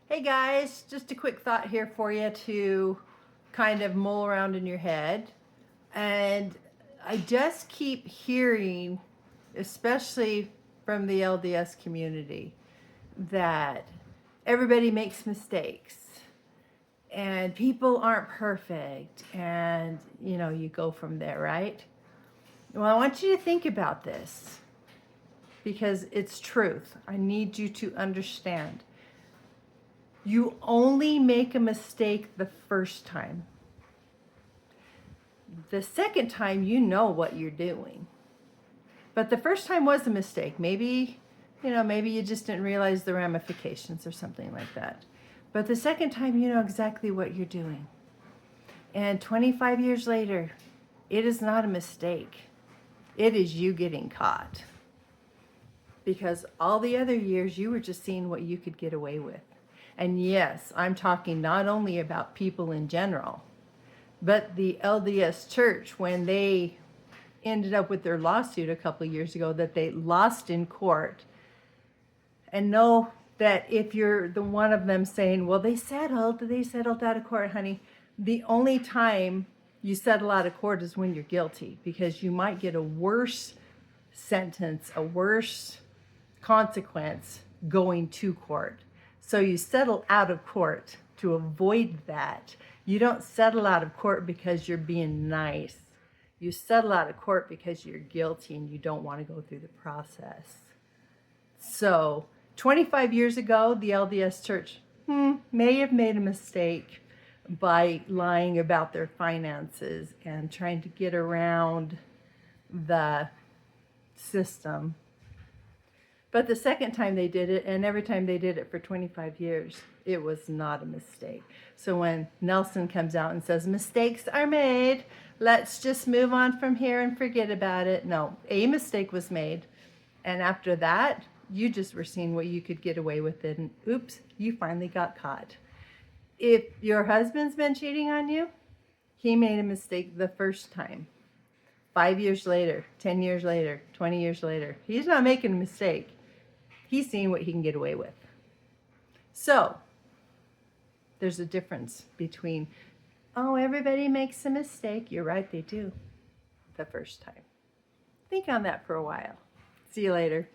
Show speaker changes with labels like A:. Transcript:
A: Hey guys, just a quick thought here for you to kind of mull around in your head. And I just keep hearing, especially from the LDS community, that everybody makes mistakes and people aren't perfect, and you go from there, right? Well, I want you to think about this because it's truth. I need you to understand. You only make a mistake the first time. The second time, you know what you're doing. But the first time was a mistake. Maybe you just didn't realize the ramifications or something like that. But the second time, you know exactly what you're doing. And 25 years later, it is not a mistake. It is you getting caught. Because all the other years, you were just seeing what you could get away with. And yes, I'm talking not only about people in general, but the LDS Church, when they ended up with their lawsuit a couple of years ago that they lost in court. And know that if you're the one of them saying, well, they settled out of court, honey, the only time you settle out of court is when you're guilty, because you might get a worse sentence, a worse consequence going to court. So you settle out of court to avoid that. You don't settle out of court because you're being nice. You settle out of court because you're guilty and you don't want to go through the process. So 25 years ago, the LDS Church may have made a mistake by lying about their finances and trying to get around the system. But the second time they did it, and every time they did it for 25 years, it was not a mistake. So when Nelson comes out and says, mistakes are made, let's just move on from here and forget about it. No, a mistake was made. And after that, you just were seeing what you could get away with it. And oops, you finally got caught. If your husband's been cheating on you, he made a mistake the first time. 5 years later, 10 years later, 20 years later, he's not making a mistake. He's seeing what he can get away with. So there's a difference between, oh, everybody makes a mistake. You're right, they do. The first time. Think on that for a while. See you later.